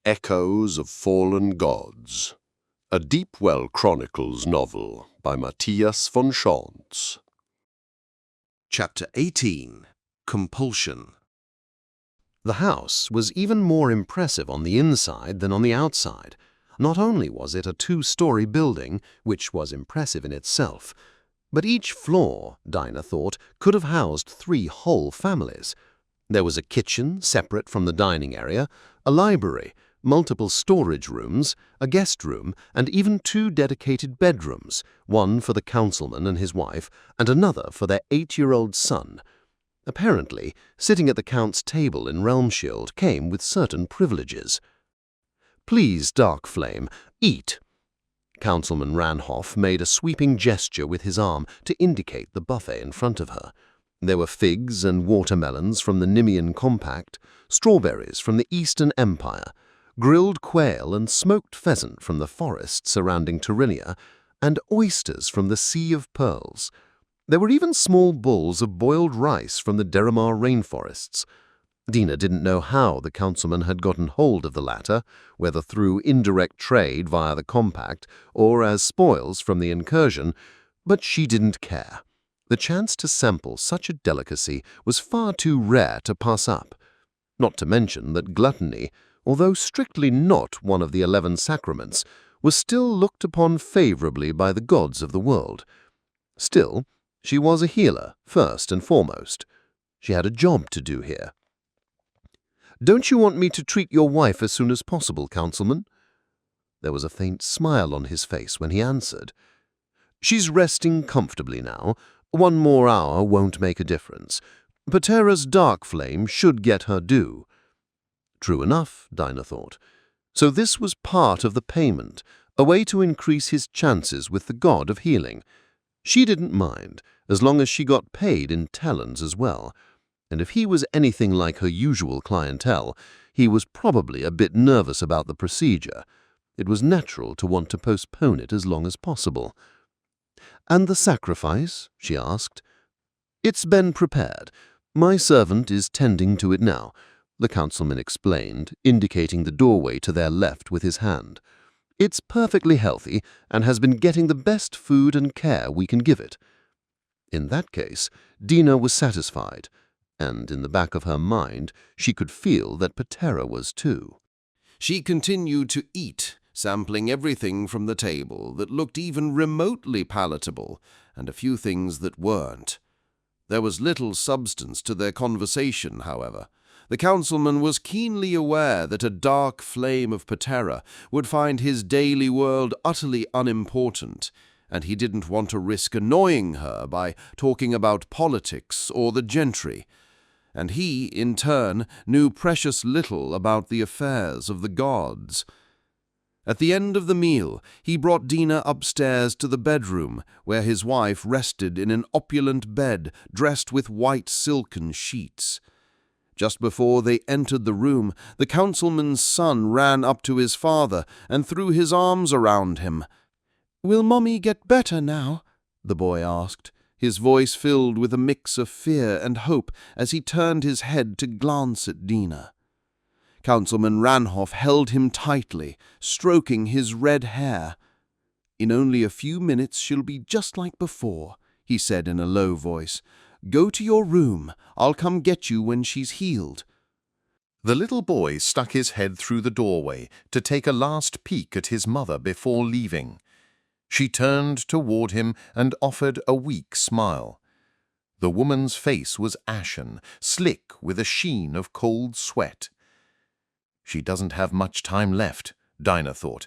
Echoes of Fallen Gods, a Deepwell Chronicles novel by Mattias von Schantz. Chapter 18. Compulsion. The house was even more impressive on the inside than on the outside. Not only was it a two-story building, which was impressive in itself, but each floor, Dinah thought, could have housed 3 whole families. There was a kitchen separate from the dining area, a library, multiple storage rooms, a guest room, and even 2 dedicated bedrooms, one for the councilman and his wife, and another for their 8-year-old son. Apparently, sitting at the Count's table in Realmshield came with certain privileges. "Please, Darkflame, eat." Councilman Ranhoff made a sweeping gesture with his arm to indicate the buffet in front of her. There were figs and watermelons from the Nimian Compact, strawberries from the Eastern Empire, grilled quail and smoked pheasant from the forest surrounding Tyranny, and oysters from the Sea of Pearls. There were even small bowls of boiled rice from the Deramar rainforests. Dinah didn't know how the councilman had gotten hold of the latter, whether through indirect trade via the compact or as spoils from the incursion, but she didn't care. The chance to sample such a delicacy was far too rare to pass up. Not to mention that gluttony, although strictly not one of the 11 sacraments, was still looked upon favorably by the gods of the world. Still, she was a healer, first and foremost. She had a job to do here. "Don't you want me to treat your wife as soon as possible, Councilman?" There was a faint smile on his face when he answered. "She's resting comfortably now. 1 more hour won't make a difference. Patera's dark flame should get her due." True enough, Dinah thought. So this was part of the payment, a way to increase his chances with the god of healing. She didn't mind, as long as she got paid in talons as well. And if he was anything like her usual clientele, he was probably a bit nervous about the procedure. It was natural to want to postpone it as long as possible. "And the sacrifice?" she asked. "It's been prepared. My servant is tending to it now," the councilman explained, indicating the doorway to their left with his hand. "It's perfectly healthy and has been getting the best food and care we can give it." In that case, Dinah was satisfied, and in the back of her mind she could feel that Patera was too. She continued to eat, sampling everything from the table that looked even remotely palatable, and a few things that weren't. There was little substance to their conversation, however. The councilman was keenly aware that a dark flame of Patera would find his daily world utterly unimportant, and he didn't want to risk annoying her by talking about politics or the gentry. And he, in turn, knew precious little about the affairs of the gods. At the end of the meal, he brought Dinah upstairs to the bedroom, where his wife rested in an opulent bed dressed with white silken sheets. Just before they entered the room, the councilman's son ran up to his father and threw his arms around him. "Will Mommy get better now?" the boy asked, his voice filled with a mix of fear and hope as he turned his head to glance at Dinah. Councilman Ranhoff held him tightly, stroking his red hair. "In only a few minutes she'll be just like before," he said in a low voice. "Go to your room. I'll come get you when she's healed." The little boy stuck his head through the doorway to take a last peek at his mother before leaving. She turned toward him and offered a weak smile. The woman's face was ashen, slick with a sheen of cold sweat. "She doesn't have much time left," Dinah thought.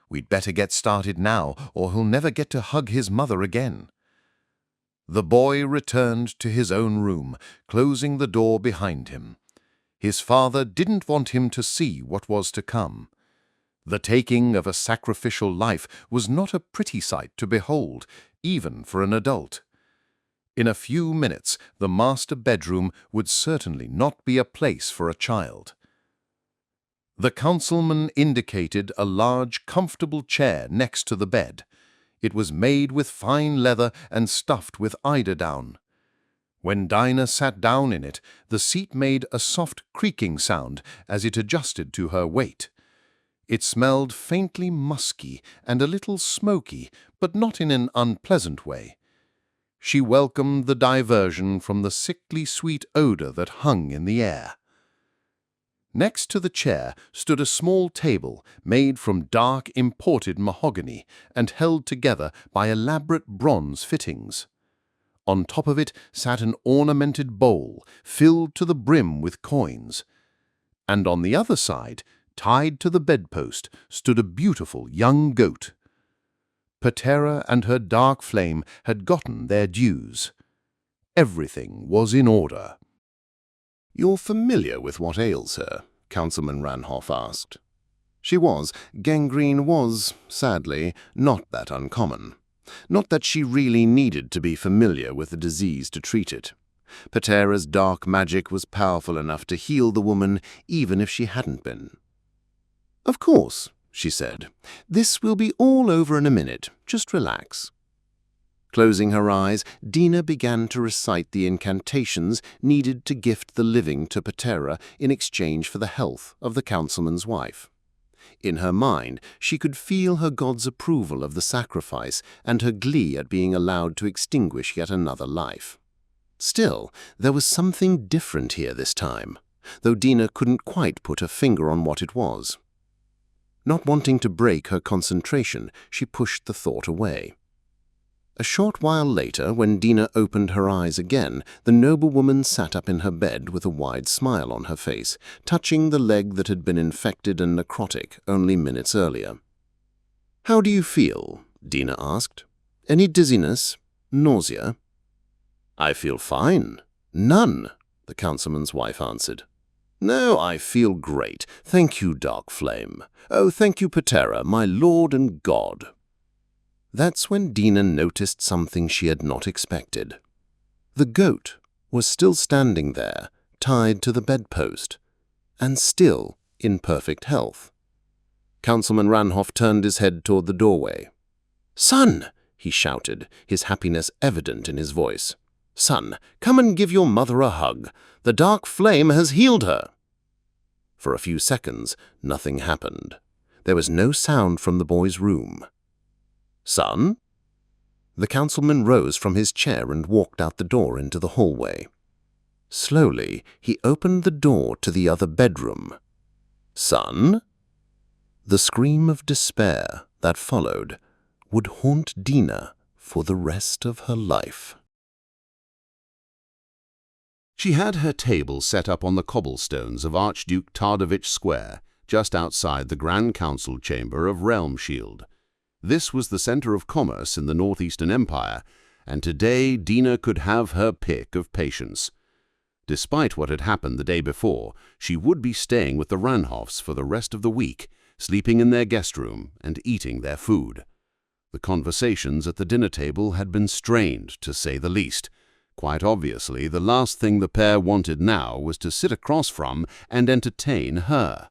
"We'd better get started now, or he'll never get to hug his mother again." The boy returned to his own room, closing the door behind him. His father didn't want him to see what was to come. The taking of a sacrificial life was not a pretty sight to behold, even for an adult. In a few minutes, the master bedroom would certainly not be a place for a child. The councilman indicated a large, comfortable chair next to the bed. It was made with fine leather and stuffed with eiderdown. When Dinah sat down in it, the seat made a soft creaking sound as it adjusted to her weight. It smelled faintly musky and a little smoky, but not in an unpleasant way. She welcomed the diversion from the sickly sweet odor that hung in the air. Next to the chair stood a small table made from dark imported mahogany and held together by elaborate bronze fittings. On top of it sat an ornamented bowl filled to the brim with coins. And on the other side, tied to the bedpost, stood a beautiful young goat. Patera and her dark flame had gotten their dues. Everything was in order. "You're familiar with what ails her?" Councilman Ranhoff asked. She was. Gangrene was, sadly, not that uncommon. Not that she really needed to be familiar with the disease to treat it. Patera's dark magic was powerful enough to heal the woman even if she hadn't been. "Of course," she said. "This will be all over in a minute. Just relax." Closing her eyes, Dina began to recite the incantations needed to gift the living to Patera in exchange for the health of the councilman's wife. In her mind, she could feel her god's approval of the sacrifice and her glee at being allowed to extinguish yet another life. Still, there was something different here this time, though Dina couldn't quite put her finger on what it was. Not wanting to break her concentration, she pushed the thought away. A short while later, when Dina opened her eyes again, the noblewoman sat up in her bed with a wide smile on her face, touching the leg that had been infected and necrotic only minutes earlier. "How do you feel?" Dina asked. "Any dizziness? Nausea?" "I feel fine. None," the councilman's wife answered. "No, I feel great. Thank you, Dark Flame. Oh, thank you, Patera, my lord and god." That's when Dina noticed something she had not expected. The goat was still standing there, tied to the bedpost, and still in perfect health. Councilman Ranhoff turned his head toward the doorway. "Son!" he shouted, his happiness evident in his voice. "Son, come and give your mother a hug. The dark flame has healed her." For a few seconds, nothing happened. There was no sound from the boy's room. "Son?" The councilman rose from his chair and walked out the door into the hallway. Slowly, he opened the door to the other bedroom. "Son?" The scream of despair that followed would haunt Dina for the rest of her life. She had her table set up on the cobblestones of Archduke Tardovich Square, just outside the Grand Council chamber of Realmshield. This was the center of commerce in the Northeastern Empire, and today Dina could have her pick of patients. Despite what had happened the day before, she would be staying with the Ranhoffs for the rest of the week, sleeping in their guest room and eating their food. The conversations at the dinner table had been strained, to say the least. Quite obviously, the last thing the pair wanted now was to sit across from and entertain her.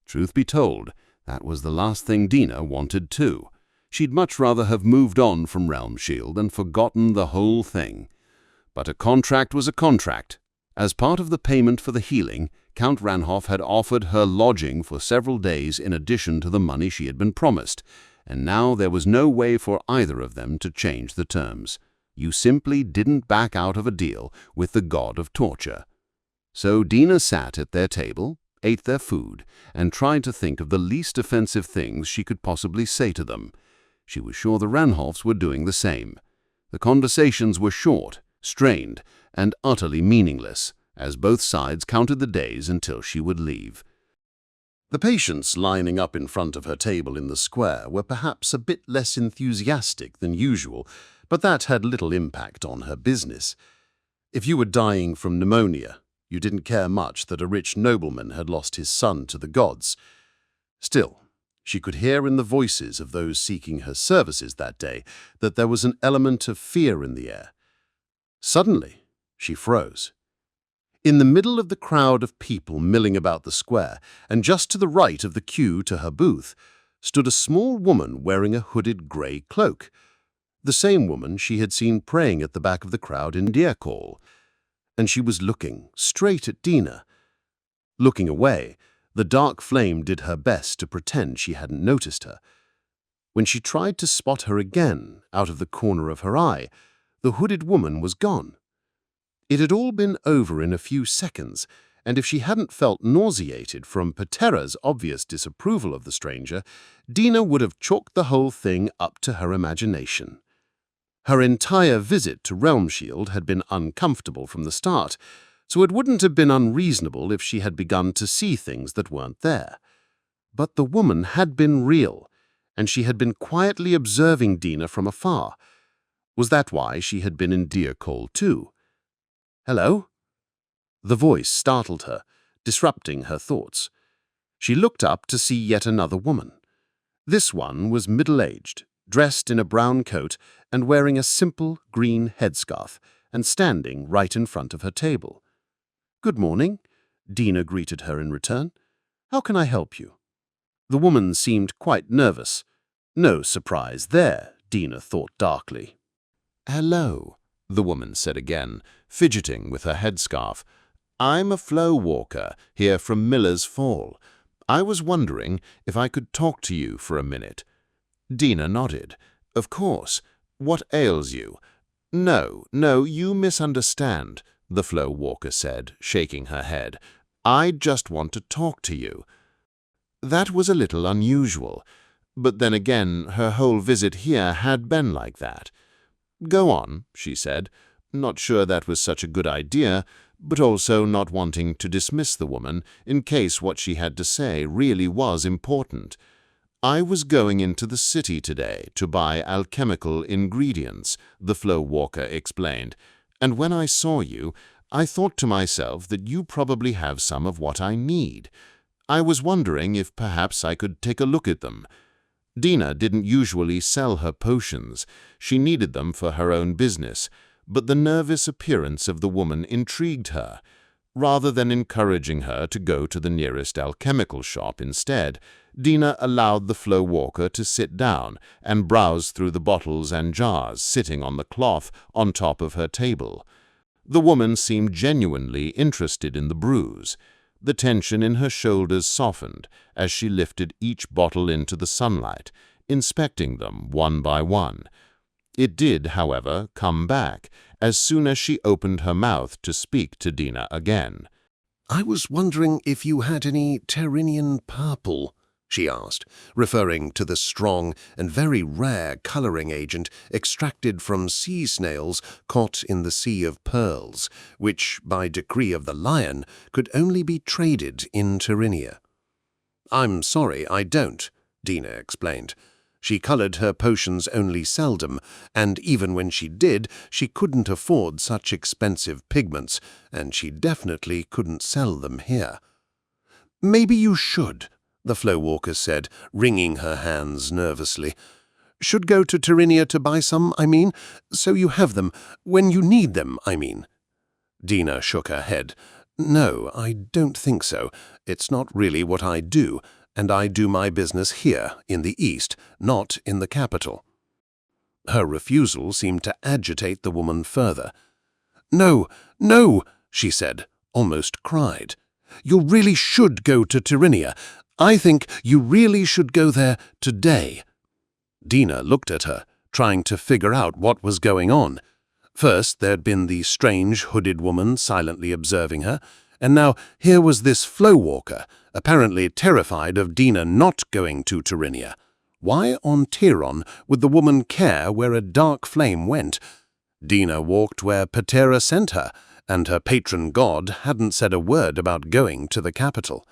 Truth be told, that was the last thing Dina wanted too. She'd much rather have moved on from Realmshield and forgotten the whole thing. But a contract was a contract. As part of the payment for the healing, Count Ranhoff had offered her lodging for several days in addition to the money she had been promised, and now there was no way for either of them to change the terms. You simply didn't back out of a deal with the god of torture. So Dina sat at their table, ate their food, and tried to think of the least offensive things she could possibly say to them. She was sure the Ranhoffs were doing the same. The conversations were short, strained, and utterly meaningless, as both sides counted the days until she would leave. The patients lining up in front of her table in the square were perhaps a bit less enthusiastic than usual, but that had little impact on her business. If you were dying from pneumonia, you didn't care much that a rich nobleman had lost his son to the gods. Still, she could hear in the voices of those seeking her services that day that there was an element of fear in the air. Suddenly, she froze. In the middle of the crowd of people milling about the square, and just to the right of the queue to her booth, stood a small woman wearing a hooded grey cloak, the same woman she had seen praying at the back of the crowd in Dierkol. And she was looking straight at Dina. Looking away, The dark flame did her best to pretend she hadn't noticed her. When she tried to spot her again, out of the corner of her eye, the hooded woman was gone. It had all been over in a few seconds, and if she hadn't felt nauseated from Patera's obvious disapproval of the stranger, Dina would have chalked the whole thing up to her imagination. Her entire visit to Realmshield had been uncomfortable from the start, so it wouldn't have been unreasonable if she had begun to see things that weren't there. But the woman had been real, and she had been quietly observing Dina from afar. Was that why she had been in deer call too? "Hello?" The voice startled her, disrupting her thoughts. She looked up to see yet another woman. This one was middle-aged, dressed in a brown coat and wearing a simple green headscarf, and standing right in front of her table. "Good morning," Dina greeted her in return. "How can I help you?" The woman seemed quite nervous. No surprise there, Dina thought darkly. "Hello," the woman said again, fidgeting with her headscarf. "I'm a flow walker, here from Miller's Fall. I was wondering if I could talk to you for a minute." Dina nodded. "Of course. What ails you?" No, you misunderstand," the flow walker said, shaking her head. "I just want to talk to you." That was a little unusual, but then again, her whole visit here had been like that. "Go on," she said, not sure that was such a good idea, but also not wanting to dismiss the woman in case what she had to say really was important. "I was going into the city today to buy alchemical ingredients," the flow walker explained, "and when I saw you, I thought to myself that you probably have some of what I need. I was wondering if perhaps I could take a look at them." Dina didn't usually sell her potions. She needed them for her own business, but the nervous appearance of the woman intrigued her. Rather than encouraging her to go to the nearest alchemical shop instead, Dina allowed the flow walker to sit down and browse through the bottles and jars sitting on the cloth on top of her table. The woman seemed genuinely interested in the brews. The tension in her shoulders softened as she lifted each bottle into the sunlight, inspecting them one by one. It did, however, come back as soon as she opened her mouth to speak to Dina again. "I was wondering if you had any Tyrannian purple," she asked, referring to the strong and very rare coloring agent extracted from sea snails caught in the Sea of Pearls, which, by decree of the Lion, could only be traded in Tyrannia. "I'm sorry, I don't," Dina explained. She colored her potions only seldom, and even when she did, she couldn't afford such expensive pigments, and she definitely couldn't sell them here. "Maybe you should," the flow walker said, wringing her hands nervously. "Should go to Tyrannia to buy some, I mean, so you have them, when you need them, I mean." Dina shook her head. "No, I don't think so. It's not really what I do, and I do my business here, in the East, not in the capital." Her refusal seemed to agitate the woman further. "No, she said, almost cried. "You really should go to Tyrannia. I think you really should go there today." Dina looked at her, trying to figure out what was going on. First, there'd been the strange hooded woman silently observing her, and now here was this flow walker, apparently terrified of Dina not going to Tyrannia. Why on Tyron would the woman care where a dark flame went? Dina walked where Patera sent her, and her patron god hadn't said a word about going to the capital.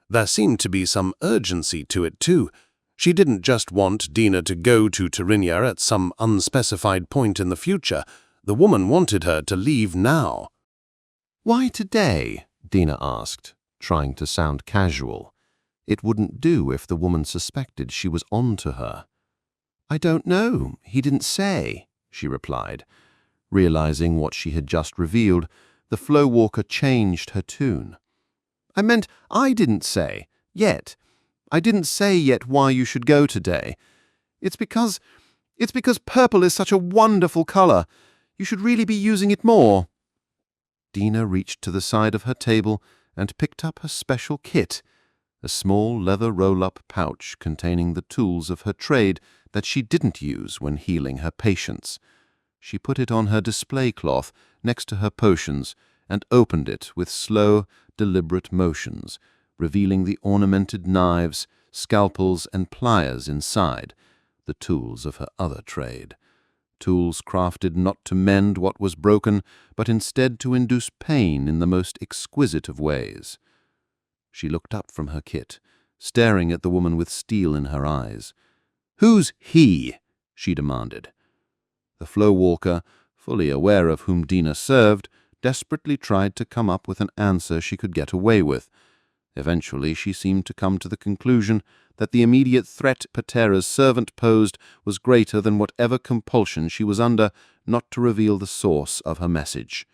There seemed to be some urgency to it too. She didn't just want Dina to go to Tyrannia at some unspecified point in the future. The woman wanted her to leave now. "Why today?" Dina asked, trying to sound casual. It wouldn't do if the woman suspected she was on to her. "I don't know. He didn't say," she replied. Realizing what she had just revealed, the flow walker changed her tune. "I meant I didn't say. Yet. I didn't say yet why you should go today. It's because purple is such a wonderful color. You should really be using it more." Dina reached to the side of her table and picked up her special kit, a small leather roll-up pouch containing the tools of her trade that she didn't use when healing her patients. She put it on her display cloth next to her potions and opened it with slow, deliberate motions, revealing the ornamented knives, scalpels, and pliers inside, the tools of her other trade. Tools crafted not to mend what was broken, but instead to induce pain in the most exquisite of ways. She looked up from her kit, staring at the woman with steel in her eyes. "Who's he?" she demanded. The flow-walker, fully aware of whom Dina served, desperately tried to come up with an answer she could get away with. Eventually she seemed to come to the conclusion that the immediate threat Patera's servant posed was greater than whatever compulsion she was under not to reveal the source of her message.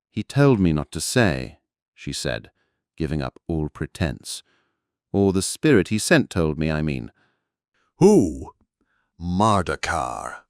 "He told me not to say," she said, giving up all pretense. "Or the spirit he sent told me, I mean." Who? Mardakar.